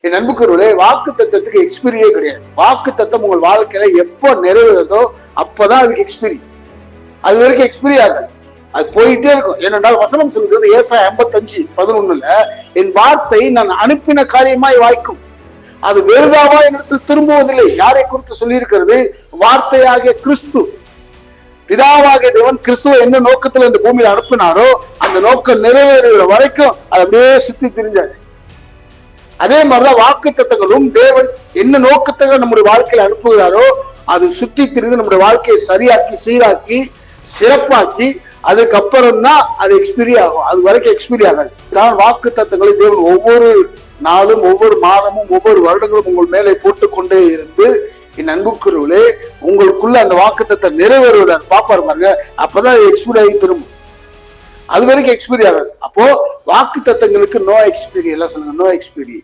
என் அன்புக்குறவர்களே, வாக்கு தத்தத்துக்கு எக்ஸ்பீரியே கிடையாது. வாக்கு தத்தம் உங்கள் வாழ்க்கையில எப்போ நிறைவேறதோ அப்பதான் அதுக்கு எக்ஸ்பீரி. அது வரைக்கும் எக்ஸ்பீரி ஆகாது, அது போயிட்டே இருக்கும். ஏனென்றால் வசனம் சொல்கிறது ஏசாயா 55:11, என் வார்த்தை நான் அனுப்பின காரியமாய் வாய்க்கும், அது வேறுதாவா என்னிடத்தில் திரும்புவதில்லை. யாரை குறித்து சொல்லி இருக்கிறது? வார்த்தையாகிய கிறிஸ்து, பிதாவாகிய தேவன் கிறிஸ்துவ என்ன நோக்கத்துல இந்த பூமியில அனுப்பினாரோ அந்த நோக்கம் நிறைவேறுகிற வரைக்கும் அது அப்படியே சுத்தி திரிஞ்சாரு. அதே மாதிரிதான் வாக்கு தத்தங்களும் தேவன் என்ன நோக்கத்தை நம்முடைய வாழ்க்கையில அனுப்புகிறாரோ அது சுற்றி திரிந்து நம்முடைய வாழ்க்கையை சரியாக்கி சீராக்கி சிறப்பாக்கி அதுக்கப்புறம் தான் அது எக்ஸ்பீரி ஆகும். அது வரைக்கும் எக்ஸ்பீரி ஆகாது. தான் வாக்கு தத்தங்களை தேவன் ஒவ்வொரு நாளும் ஒவ்வொரு மாதமும் ஒவ்வொரு வருடங்களும் உங்கள் மேலே போட்டுக்கொண்டே இருந்து என் அன்புக்குறவர்களே உங்களுக்குள்ள அந்த வாக்கு தத்தம் நிறைவேறுவதாக பாப்பாரு பாருங்க. அப்பதான் எக்ஸ்பீரி ஆகி திரும்பும். அது வரைக்கும் எக்ஸ்பீரி ஆகாது. அப்போ வாக்கு தத்தங்களுக்கு நோ எக்ஸ்பீரி. எல்லாம் சொல்லுங்க, நோ எக்ஸ்பீரி.